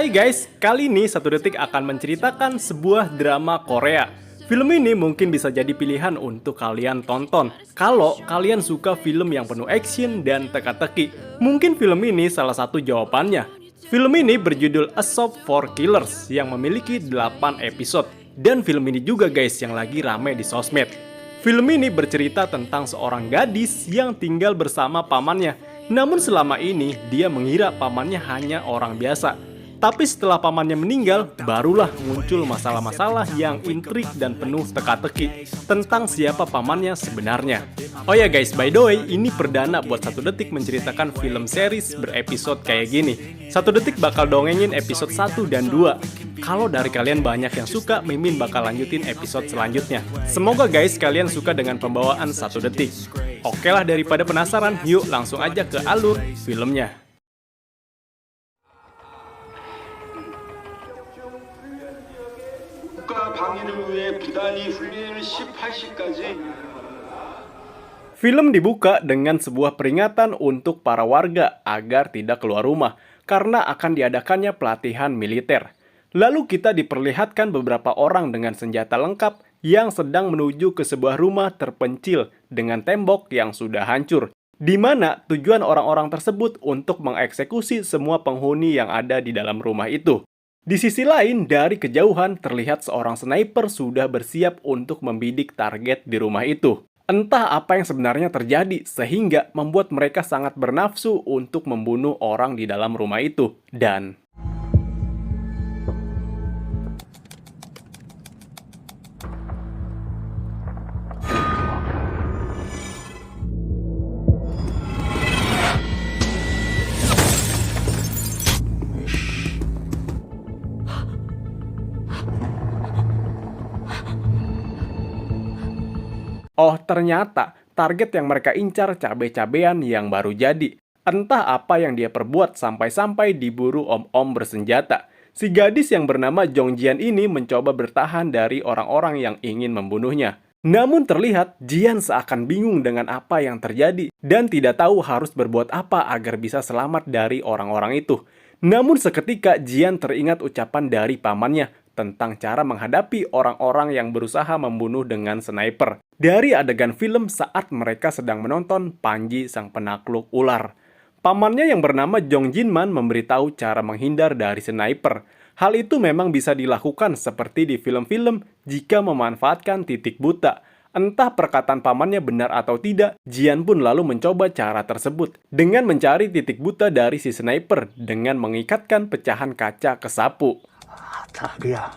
Hai guys, kali ini Satu Detik akan menceritakan sebuah drama Korea. Film ini mungkin bisa jadi pilihan untuk kalian tonton. Kalau kalian suka film yang penuh action dan teka-teki, mungkin film ini salah satu jawabannya. Film ini berjudul A Shop for Killers yang memiliki 8 episode. Dan film ini juga guys yang lagi rame di sosmed. Film ini bercerita tentang seorang gadis yang tinggal bersama pamannya. Namun selama ini dia mengira pamannya hanya orang biasa. Tapi setelah pamannya meninggal, barulah muncul masalah-masalah yang intrik dan penuh teka-teki tentang siapa pamannya sebenarnya. Oh ya guys, by the way, ini perdana buat Satu Detik menceritakan film series berepisode kayak gini. Satu Detik bakal dongengin episode 1 dan 2. Kalau dari kalian banyak yang suka, Mimin bakal lanjutin episode selanjutnya. Semoga guys kalian suka dengan pembawaan Satu Detik. Oke lah, daripada penasaran, yuk langsung aja ke alur filmnya. 국가 방위를 위해 부단히 훈련을 18시까지. Film dibuka dengan sebuah peringatan untuk para warga agar tidak keluar rumah karena akan diadakannya pelatihan militer. Lalu kita diperlihatkan beberapa orang dengan senjata lengkap yang sedang menuju ke sebuah rumah terpencil dengan tembok yang sudah hancur, di mana tujuan orang-orang tersebut untuk mengeksekusi semua penghuni yang ada di dalam rumah itu. Di sisi lain, dari kejauhan terlihat seorang sniper sudah bersiap untuk membidik target di rumah itu. Entah apa yang sebenarnya terjadi, sehingga membuat mereka sangat bernafsu untuk membunuh orang di dalam rumah itu. Dan oh, ternyata target yang mereka incar cabe-cabean yang baru jadi. Entah apa yang dia perbuat sampai-sampai diburu om-om bersenjata. Si gadis yang bernama Jong Jian ini mencoba bertahan dari orang-orang yang ingin membunuhnya. Namun terlihat Jian seakan bingung dengan apa yang terjadi dan tidak tahu harus berbuat apa agar bisa selamat dari orang-orang itu. Namun seketika Jian teringat ucapan dari pamannya tentang cara menghadapi orang-orang yang berusaha membunuh dengan sniper. Dari adegan film saat mereka sedang menonton Panji Sang Penakluk Ular. Pamannya yang bernama Jong Jinman memberitahu cara menghindar dari sniper. Hal itu memang bisa dilakukan seperti di film-film jika memanfaatkan titik buta. Entah perkataan pamannya benar atau tidak, Jian pun lalu mencoba cara tersebut dengan mencari titik buta dari si sniper dengan mengikatkan pecahan kaca ke sapu. 자기야,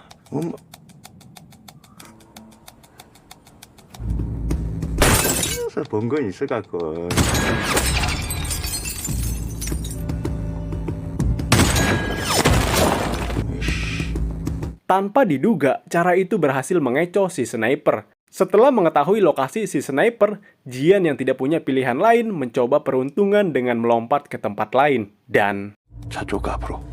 그래서 본 건 있어갖고. Tanpa diduga, cara itu berhasil mengecoh si sniper. Setelah mengetahui lokasi si sniper, Jian yang tidak punya pilihan lain mencoba peruntungan dengan melompat ke tempat lain. Dan 저쪽 앞으로.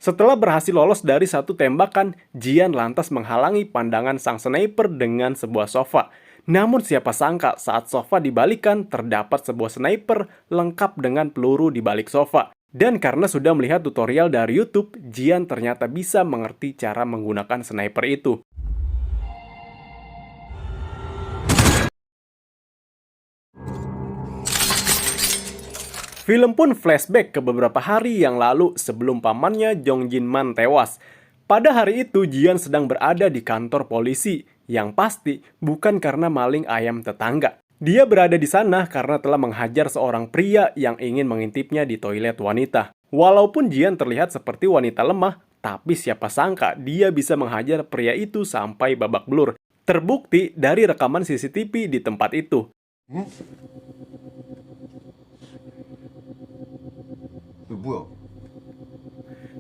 setelah berhasil lolos dari satu tembakan, Jian lantas menghalangi pandangan sang sniper dengan sebuah sofa. Namun siapa sangka saat sofa dibalikan terdapat sebuah sniper lengkap dengan peluru di balik sofa. Dan karena sudah melihat tutorial dari YouTube, Jian ternyata bisa mengerti cara menggunakan sniper itu. Film pun flashback ke beberapa hari yang lalu sebelum pamannya Jong Jinman tewas. Pada hari itu, Jian sedang berada di kantor polisi, yang pasti bukan karena maling ayam tetangga. Dia berada di sana karena telah menghajar seorang pria yang ingin mengintipnya di toilet wanita. Walaupun Jian terlihat seperti wanita lemah, tapi siapa sangka dia bisa menghajar pria itu sampai babak belur. Terbukti dari rekaman CCTV di tempat itu. 뭐야?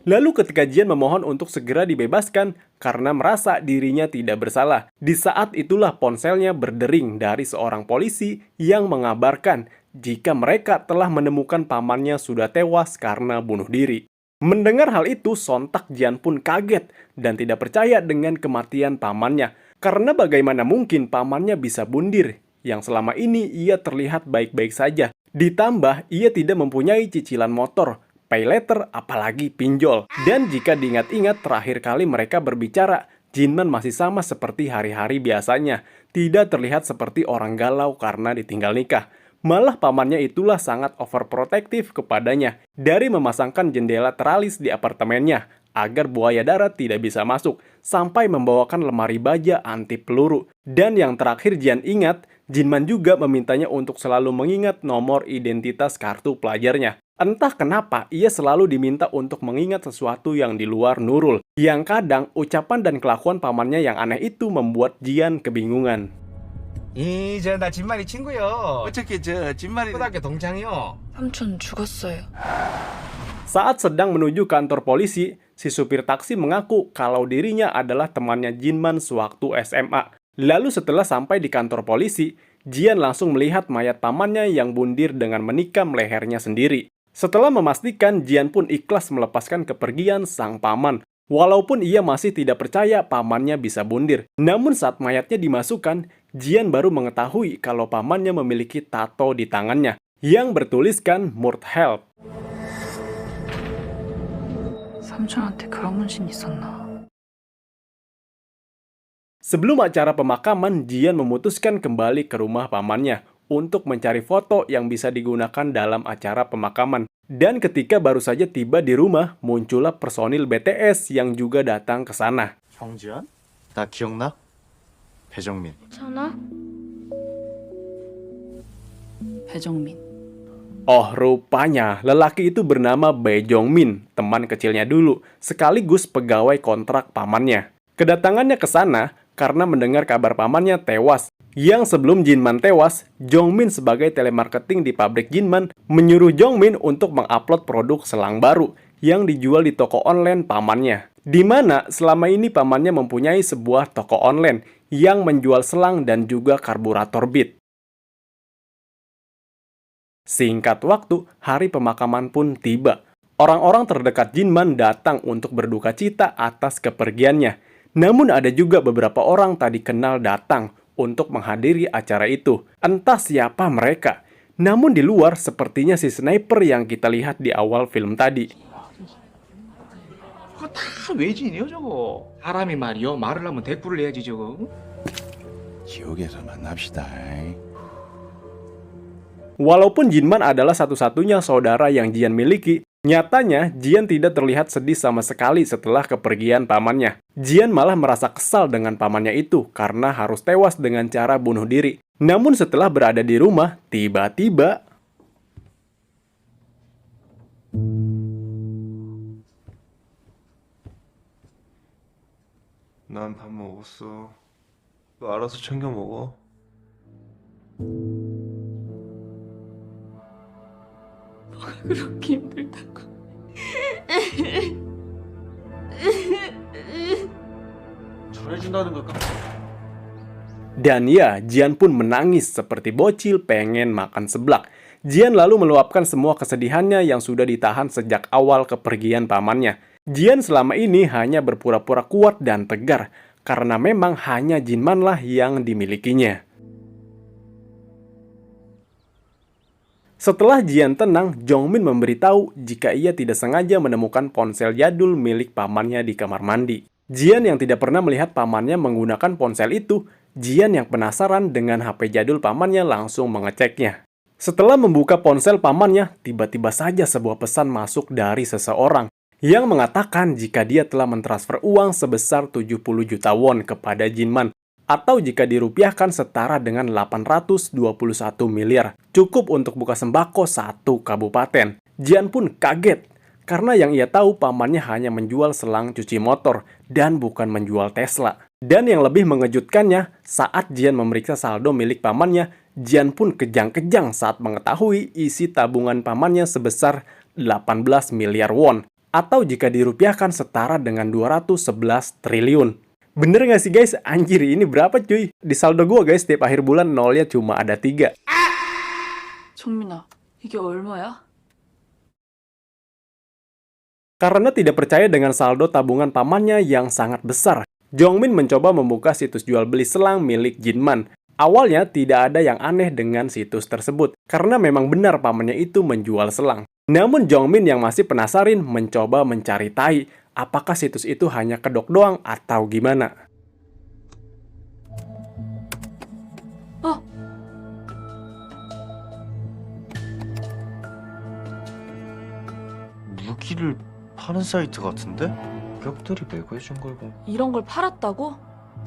Lalu ketika Jian memohon untuk segera dibebaskan karena merasa dirinya tidak bersalah, di saat itulah ponselnya berdering dari seorang polisi yang mengabarkan jika mereka telah menemukan pamannya sudah tewas karena bunuh diri. Mendengar hal itu, sontak Jian pun kaget dan tidak percaya dengan kematian pamannya. Karena bagaimana mungkin pamannya bisa bundir, yang selama ini ia terlihat baik-baik saja. Ditambah, ia tidak mempunyai cicilan motor, pay letter, apalagi pinjol. Dan jika diingat-ingat terakhir kali mereka berbicara, Jinman masih sama seperti hari-hari biasanya. Tidak terlihat seperti orang galau karena ditinggal nikah. Malah pamannya itulah sangat overprotective kepadanya, dari memasangkan jendela teralis di apartemennya agar buaya darat tidak bisa masuk, sampai membawakan lemari baja anti peluru. Dan yang terakhir Jian ingat, Jinman juga memintanya untuk selalu mengingat nomor identitas kartu pelajarnya. Entah kenapa ia selalu diminta untuk mengingat sesuatu yang di luar Nurul, yang kadang ucapan dan kelakuan pamannya yang aneh itu membuat Jian kebingungan. 나 진말이 친구요. 어떻게 진말이 초등학교 동창이요. 삼촌 죽었어요. Saat sedang menuju kantor polisi, si supir taksi mengaku kalau dirinya adalah temannya Jinman sewaktu SMA. Lalu setelah sampai di kantor polisi, Jian langsung melihat mayat pamannya yang bundir dengan menikam lehernya sendiri. Setelah memastikan, Jian pun ikhlas melepaskan kepergian sang paman. Walaupun ia masih tidak percaya pamannya bisa bundir. Namun saat mayatnya dimasukkan, Jian baru mengetahui kalau pamannya memiliki tato di tangannya yang bertuliskan Murthelp. 삼촌한테 그런 문신 있었나? Sebelum acara pemakaman, Jian memutuskan kembali ke rumah pamannya untuk mencari foto yang bisa digunakan dalam acara pemakaman. Dan ketika baru saja tiba di rumah, muncullah personil BTS yang juga datang ke sana. 형지연? 나 기억나? 배정민. 괜찮아? 배정민. Oh, rupanya lelaki itu bernama Bae Jongmin, teman kecilnya dulu, sekaligus pegawai kontrak pamannya. Kedatangannya ke sana karena mendengar kabar pamannya tewas. Yang sebelum Jinman tewas, Jongmin sebagai telemarketing di pabrik Jinman menyuruh Jongmin untuk mengupload produk selang baru yang dijual di toko online pamannya. Di mana selama ini pamannya mempunyai sebuah toko online yang menjual selang dan juga karburator Beat. Singkat waktu, hari pemakaman pun tiba. Orang-orang terdekat Jinman datang untuk berduka cita atas kepergiannya. Namun ada juga beberapa orang tak dikenal datang untuk menghadiri acara itu. Entah siapa mereka. Namun di luar sepertinya si sniper yang kita lihat di awal film tadi. 저거 다 외진이요 저거. 사람이 말이요 말을 하면 대꾸를 해야지 저거. 지옥에서 만납시다. Walaupun Jinman adalah satu-satunya saudara yang Jian miliki, nyatanya Jian tidak terlihat sedih sama sekali setelah kepergian pamannya. Jian malah merasa kesal dengan pamannya itu karena harus tewas dengan cara bunuh diri. Namun setelah berada di rumah, tiba-tiba 난 밥 먹었어. 너 알아서 챙겨 먹어. 그렇게 힘들다고. 전해준다는 걸까? Dan ya, Jian pun menangis seperti bocil pengen makan seblak. Jian lalu meluapkan semua kesedihannya yang sudah ditahan sejak awal kepergian pamannya. Jian selama ini hanya berpura-pura kuat dan tegar, karena memang hanya Jinman lah yang dimilikinya. Setelah Jian tenang, Jongmin memberitahu jika ia tidak sengaja menemukan ponsel jadul milik pamannya di kamar mandi. Jian yang tidak pernah melihat pamannya menggunakan ponsel itu, Jian yang penasaran dengan HP jadul pamannya langsung mengeceknya. Setelah membuka ponsel pamannya, tiba-tiba saja sebuah pesan masuk dari seseorang yang mengatakan jika dia telah mentransfer uang sebesar 70 juta won kepada Jinman, atau jika dirupiahkan setara dengan 821 miliar, cukup untuk buka sembako satu kabupaten. Jian pun kaget, karena yang ia tahu pamannya hanya menjual selang cuci motor dan bukan menjual Tesla. Dan yang lebih mengejutkannya, saat Jian memeriksa saldo milik pamannya, Jian pun kejang-kejang saat mengetahui isi tabungan pamannya sebesar 18 miliar won, atau jika dirupiahkan setara dengan 211 triliun. Bener nggak sih guys? Anjir, ini berapa cuy? Di saldo gua guys, setiap akhir bulan nolnya cuma ada 3. 정민아, 이게 얼마야? Karena tidak percaya dengan saldo tabungan pamannya yang sangat besar, Jongmin mencoba membuka situs jual beli selang milik Jinman. Awalnya tidak ada yang aneh dengan situs tersebut, karena memang benar pamannya itu menjual selang. Namun Jongmin yang masih penasaran mencoba mencari tahu apakah situs itu hanya kedok doang atau gimana. 어, 무기를 파는 사이트 같은데? 벽돌이 메고 해준 걸 보면 이런 걸 팔았다고?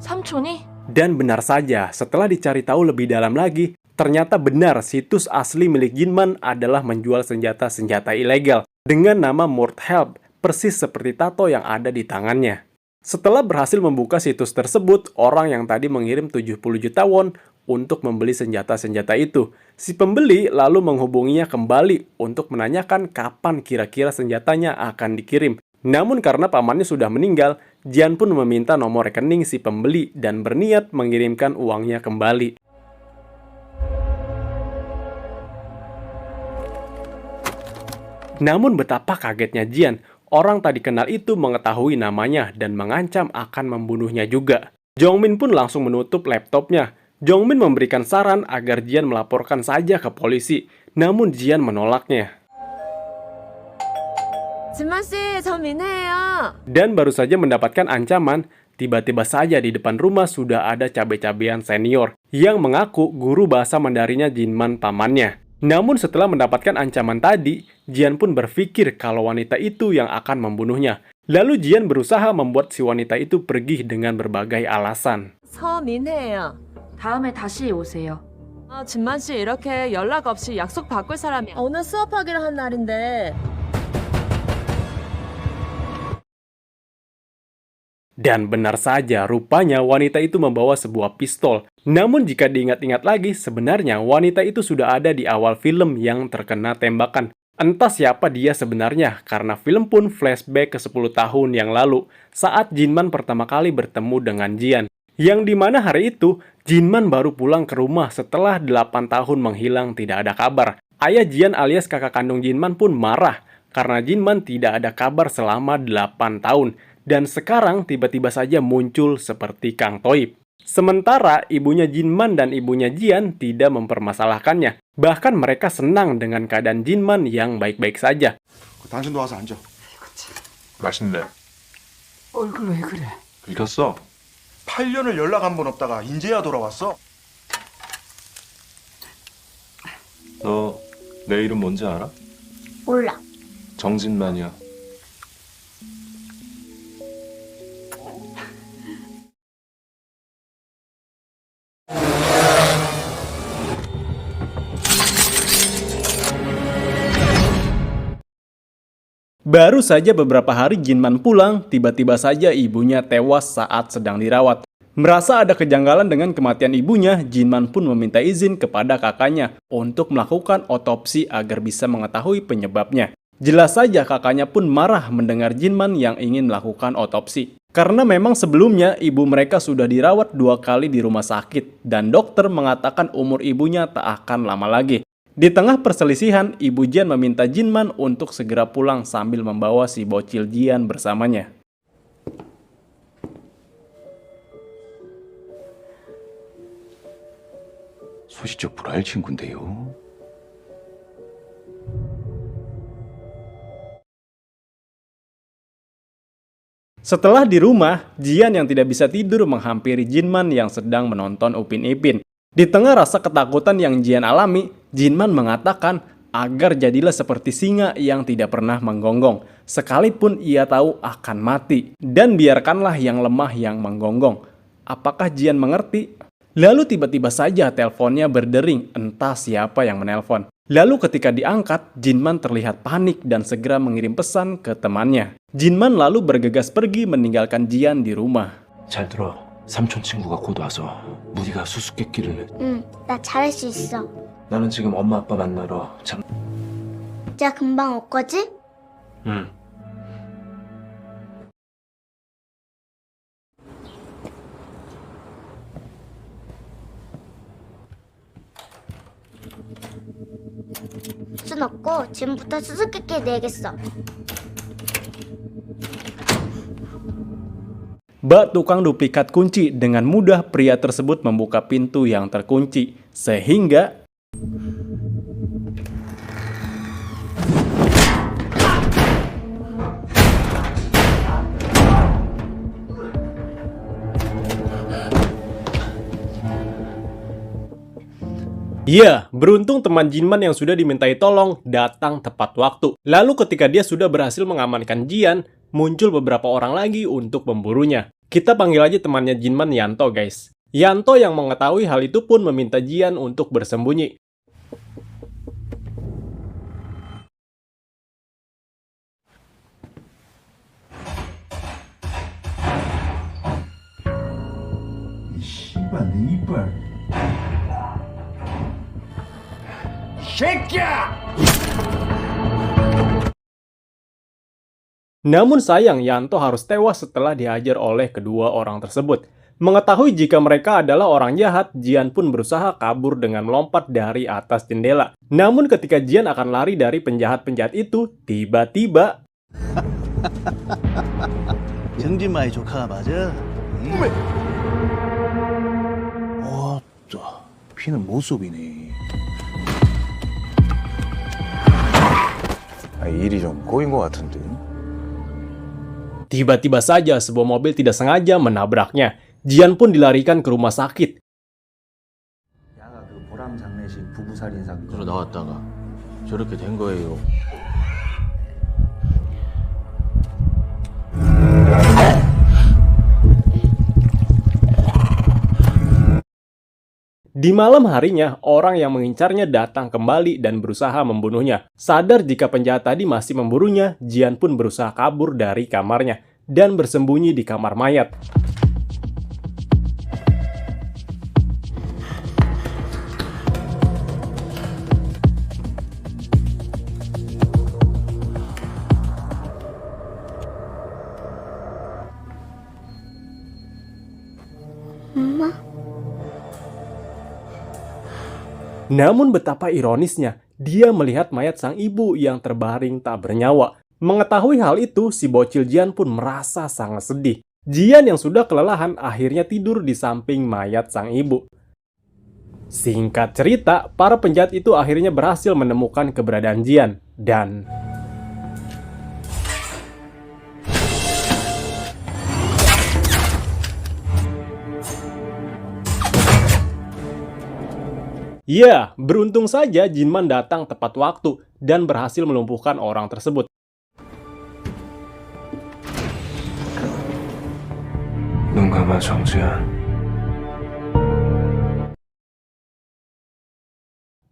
삼촌이? Dan benar saja, setelah dicari tahu lebih dalam lagi, ternyata benar situs asli milik Jinman adalah menjual senjata-senjata ilegal dengan nama Mordhelp, persis seperti tato yang ada di tangannya. Setelah berhasil membuka situs tersebut, orang yang tadi mengirim 70 juta won untuk membeli senjata-senjata itu. Si pembeli lalu menghubunginya kembali untuk menanyakan kapan kira-kira senjatanya akan dikirim. Namun karena pamannya sudah meninggal, Jian pun meminta nomor rekening si pembeli dan berniat mengirimkan uangnya kembali. Namun betapa kagetnya Jian, orang tadi kenal itu mengetahui namanya dan mengancam akan membunuhnya juga. Jongmin pun langsung menutup laptopnya. Jongmin memberikan saran agar Jian melaporkan saja ke polisi, namun Jian menolaknya. 진만씨, 저 민혜예요. Dan baru saja mendapatkan ancaman, tiba-tiba saja di depan rumah sudah ada cabe-cabean senior yang mengaku guru bahasa Mandarinnya Jinman pamannya. Namun setelah mendapatkan ancaman tadi, Jian pun berpikir kalau wanita itu yang akan membunuhnya. Lalu Jian berusaha membuat si wanita itu pergi dengan berbagai alasan. 서민혜예요. 다음에 다시 오세요. 진만씨 이렇게 연락 없이 약속 바꿀 사람이 오늘 수업하기로 한 날인데. Dan benar saja, rupanya wanita itu membawa sebuah pistol. Namun jika diingat-ingat lagi, sebenarnya wanita itu sudah ada di awal film yang terkena tembakan. Entah siapa dia sebenarnya, karena film pun flashback ke 10 tahun yang lalu, saat Jinman pertama kali bertemu dengan Jian. Yang dimana hari itu, Jinman baru pulang ke rumah setelah 8 tahun menghilang tidak ada kabar. Ayah Jian alias kakak kandung Jinman pun marah, karena Jinman tidak ada kabar selama 8 tahun. Dan sekarang tiba-tiba saja muncul seperti Kang Toib. Sementara ibunya Jinman dan ibunya Jian tidak mempermasalahkannya. Bahkan mereka senang dengan keadaan Jinman yang baik-baik saja. 당신도 와서 앉아. 맛있네. 얼굴 왜 그래? 읽었어? 8년을 연락 한 번 없다가 인제야 돌아왔어? 너 내 이름 뭔지 알아? 몰라. 정진만이야. Baru saja beberapa hari Jinman pulang, tiba-tiba saja ibunya tewas saat sedang dirawat. Merasa ada kejanggalan dengan kematian ibunya, Jinman pun meminta izin kepada kakaknya untuk melakukan otopsi agar bisa mengetahui penyebabnya. Jelas saja kakaknya pun marah mendengar Jinman yang ingin melakukan otopsi. Karena memang sebelumnya ibu mereka sudah dirawat 2 kali di rumah sakit dan dokter mengatakan umur ibunya tak akan lama lagi. Di tengah perselisihan, ibu Jian meminta Jinman untuk segera pulang sambil membawa si bocil Jian bersamanya. 소시적 불알 친구인데요. Setelah di rumah, Jian yang tidak bisa tidur menghampiri Jinman yang sedang menonton Upin Ipin. Di tengah rasa ketakutan yang Jian alami, Jinman mengatakan agar jadilah seperti singa yang tidak pernah menggonggong, sekalipun ia tahu akan mati, dan biarkanlah yang lemah yang menggonggong. Apakah Jian mengerti? Lalu tiba-tiba saja teleponnya berdering, entah siapa yang menelpon. Lalu ketika diangkat, Jinman terlihat panik dan segera mengirim pesan ke temannya. Jinman lalu bergegas pergi meninggalkan Jian di rumah. 잘 들어. 삼촌 친구가 곧 와서 무디가 수수께끼를 해. 응, 나 잘할 수 있어. 나는 지금 엄마 아빠 만나러 진짜 금방 올 거지? 응. 순 없고 지금부터 수수께끼 내겠어. Bak tukang duplikat kunci, dengan mudah pria tersebut membuka pintu yang terkunci, sehingga ya, beruntung teman Jinman yang sudah dimintai tolong datang tepat waktu. Lalu ketika dia sudah berhasil mengamankan Jian, muncul beberapa orang lagi untuk memburunya. Kita panggil aja temannya Jinman Yanto, guys. Yanto yang mengetahui hal itu pun meminta Jian untuk bersembunyi. Namun sayang, Yanto harus tewas setelah dihajar oleh kedua orang tersebut. Mengetahui jika mereka adalah orang jahat, Jian pun berusaha kabur dengan melompat dari atas jendela. Namun ketika Jian akan lari dari penjahat-penjahat itu, tiba-tiba 정진마의 조카가 맞아? 피는 모습이네. 일이 좀 꼬인 것 같은데. tiba-tiba saja sebuah mobil tidak sengaja menabraknya. Jian pun dilarikan ke rumah sakit. 야가 그 보람 장례식 부부 살인 사건. 들어 나왔다가 저렇게 된 거예요. Di malam harinya, orang yang mengincarnya datang kembali dan berusaha membunuhnya. Sadar jika penjahat tadi masih memburunya, Jian pun berusaha kabur dari kamarnya dan bersembunyi di kamar mayat. Namun betapa ironisnya, dia melihat mayat sang ibu yang terbaring tak bernyawa. Mengetahui hal itu, si bocil Jian pun merasa sangat sedih. Jian yang sudah kelelahan akhirnya tidur di samping mayat sang ibu. Singkat cerita, para penjahat itu akhirnya berhasil menemukan keberadaan Jian dan ya, beruntung saja Jinman datang tepat waktu dan berhasil melumpuhkan orang tersebut. 눈 감아, 정지현.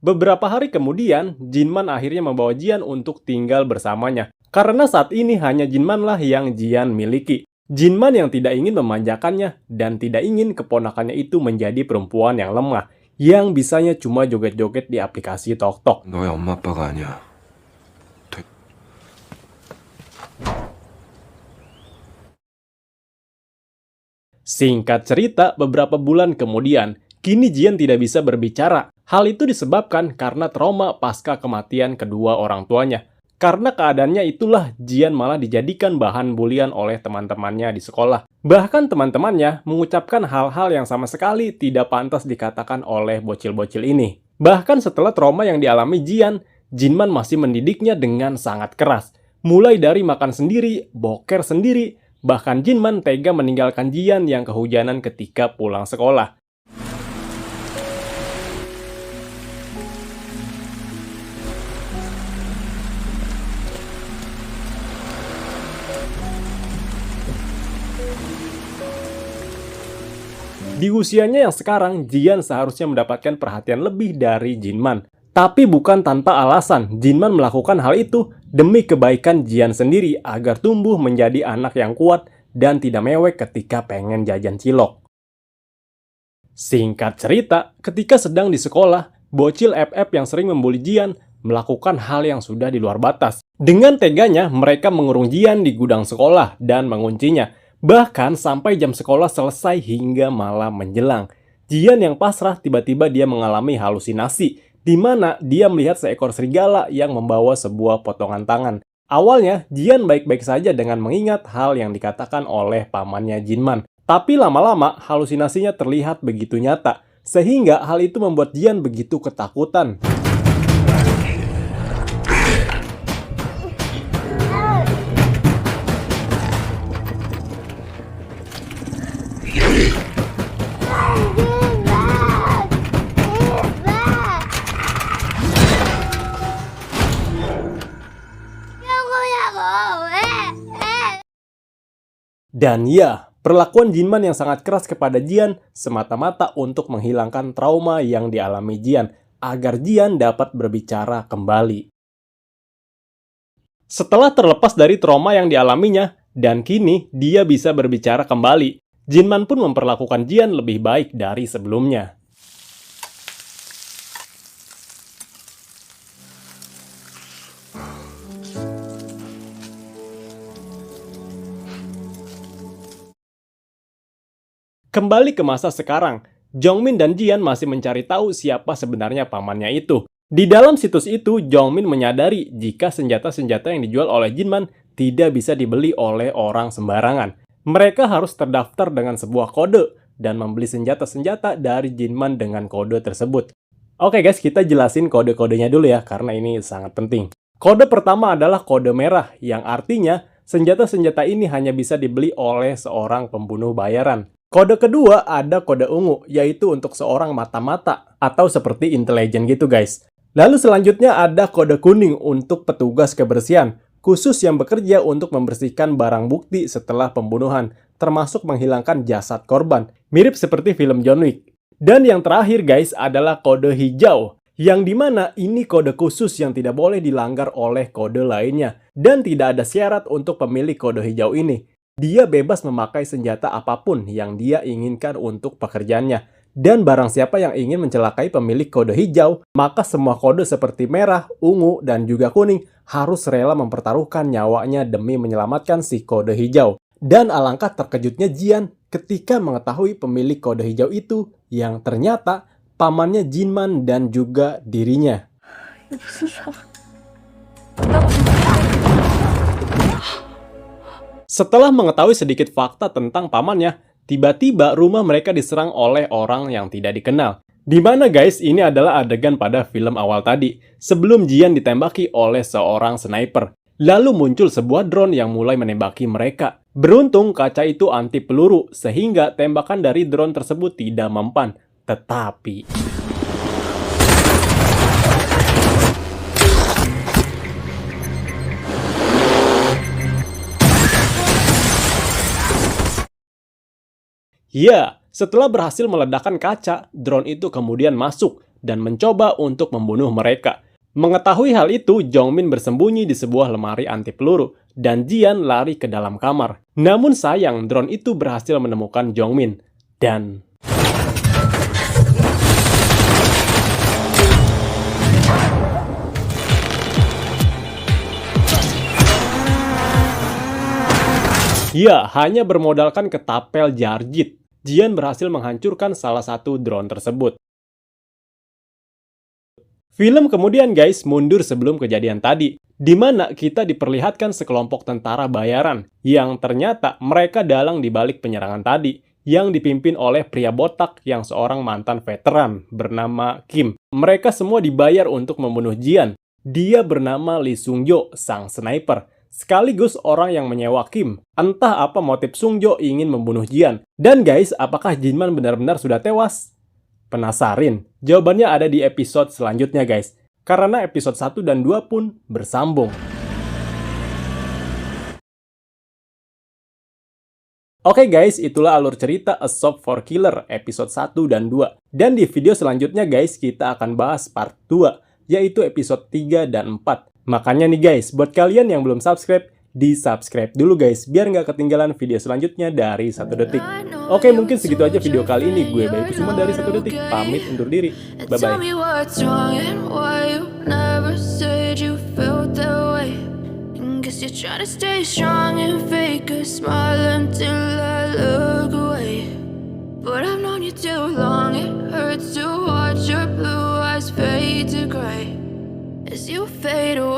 Beberapa hari kemudian, Jinman akhirnya membawa Jian untuk tinggal bersamanya. Karena saat ini hanya Jinmanlah yang Jian miliki. Jinman yang tidak ingin memanjakannya dan tidak ingin keponakannya itu menjadi perempuan yang lemah, yang bisanya cuma joget-joget di aplikasi TokTok. 너의 엄마 아빠가 아니야. Singkat cerita, beberapa bulan kemudian, kini Jian tidak bisa berbicara. Hal itu disebabkan karena trauma pasca kematian kedua orang tuanya. Karena keadaannya itulah, Jian malah dijadikan bahan bulian oleh teman-temannya di sekolah. Bahkan teman-temannya mengucapkan hal-hal yang sama sekali tidak pantas dikatakan oleh bocil-bocil ini. Bahkan setelah trauma yang dialami Jian, Jinman masih mendidiknya dengan sangat keras. Mulai dari makan sendiri, boker sendiri, bahkan Jinman tega meninggalkan Jian yang kehujanan ketika pulang sekolah. Di usianya yang sekarang, Jian seharusnya mendapatkan perhatian lebih dari Jinman. Tapi bukan tanpa alasan, Jinman melakukan hal itu demi kebaikan Jian sendiri agar tumbuh menjadi anak yang kuat dan tidak mewek ketika pengen jajan cilok. Singkat cerita, ketika sedang di sekolah, bocil FF yang sering membuli Jian melakukan hal yang sudah di luar batas. Dengan teganya, mereka mengurung Jian di gudang sekolah dan menguncinya. Bahkan sampai jam sekolah selesai hingga malam menjelang. Jian yang pasrah tiba-tiba dia mengalami halusinasi, di mana dia melihat seekor serigala yang membawa sebuah potongan tangan. Awalnya, Jian baik-baik saja dengan mengingat hal yang dikatakan oleh pamannya Jinman. Tapi lama-lama, halusinasinya terlihat begitu nyata, sehingga hal itu membuat Jian begitu ketakutan. Dan ya, perlakuan Jinman yang sangat keras kepada Jian semata-mata untuk menghilangkan trauma yang dialami Jian, agar Jian dapat berbicara kembali. Setelah terlepas dari trauma yang dialaminya, dan kini dia bisa berbicara kembali, Jinman pun memperlakukan Jian lebih baik dari sebelumnya. Kembali ke masa sekarang, Jongmin dan Jian masih mencari tahu siapa sebenarnya pamannya itu. Di dalam situs itu, Jongmin menyadari jika senjata-senjata yang dijual oleh Jinman tidak bisa dibeli oleh orang sembarangan. Mereka harus terdaftar dengan sebuah kode dan membeli senjata-senjata dari Jinman dengan kode tersebut. Oke guys, kita jelasin kode-kodenya dulu ya, karena ini sangat penting. Kode pertama adalah kode merah, yang artinya senjata-senjata ini hanya bisa dibeli oleh seorang pembunuh bayaran. Kode kedua ada kode ungu, yaitu untuk seorang mata-mata, atau seperti intelijen gitu guys. Lalu selanjutnya ada kode kuning untuk petugas kebersihan, khusus yang bekerja untuk membersihkan barang bukti setelah pembunuhan, termasuk menghilangkan jasad korban, mirip seperti film John Wick. Dan yang terakhir guys adalah kode hijau, yang dimana ini kode khusus yang tidak boleh dilanggar oleh kode lainnya, dan tidak ada syarat untuk pemilik kode hijau ini. Dia bebas memakai senjata apapun yang dia inginkan untuk pekerjaannya. Dan barang siapa yang ingin mencelakai pemilik kode hijau, maka semua kode seperti merah, ungu, dan juga kuning harus rela mempertaruhkan nyawanya demi menyelamatkan si kode hijau. Dan alangkah terkejutnya Jian ketika mengetahui pemilik kode hijau itu yang ternyata pamannya Jinman dan juga dirinya. Setelah mengetahui sedikit fakta tentang pamannya, tiba-tiba rumah mereka diserang oleh orang yang tidak dikenal. Dimana guys, ini adalah adegan pada film awal tadi, sebelum Jian ditembaki oleh seorang sniper. Lalu muncul sebuah drone yang mulai menembaki mereka. Beruntung kaca itu anti peluru, sehingga tembakan dari drone tersebut tidak mempan. Tetapi ya, setelah berhasil meledakkan kaca, drone itu kemudian masuk dan mencoba untuk membunuh mereka. Mengetahui hal itu, Jongmin bersembunyi di sebuah lemari anti peluru dan Jian lari ke dalam kamar. Namun sayang, drone itu berhasil menemukan Jongmin dan ya, hanya bermodalkan ketapel Jarjit, Jian berhasil menghancurkan salah satu drone tersebut. Film kemudian guys mundur sebelum kejadian tadi, di mana kita diperlihatkan sekelompok tentara bayaran yang ternyata mereka dalang di balik penyerangan tadi, yang dipimpin oleh pria botak yang seorang mantan veteran bernama Kim. Mereka semua dibayar untuk membunuh Jian. Dia bernama Lee Sung-jo, sang sniper, sekaligus orang yang menyewa Kim. Entah apa motif Sung-jo ingin membunuh Jian. Dan guys, apakah Jinman benar-benar sudah tewas? Penasarin? Jawabannya ada di episode selanjutnya guys. Karena episode 1 dan 2 pun bersambung. Oke guys, itulah alur cerita A Shop for Killer episode 1 dan 2. Dan di video selanjutnya guys, kita akan bahas part 2, yaitu episode 3 dan 4. Makanya nih guys, buat kalian yang belum subscribe, di-subscribe dulu guys, biar nggak ketinggalan video selanjutnya dari 1 detik. Oke, mungkin segitu aja video kali ini. Gue Bayu Kusuma dari 1 detik, pamit undur diri. Bye-bye. You're trying to stay strong and fake a smile until I look away. But I've known you too long, it hurts to watch your blue eyes fade to gray as you fade away.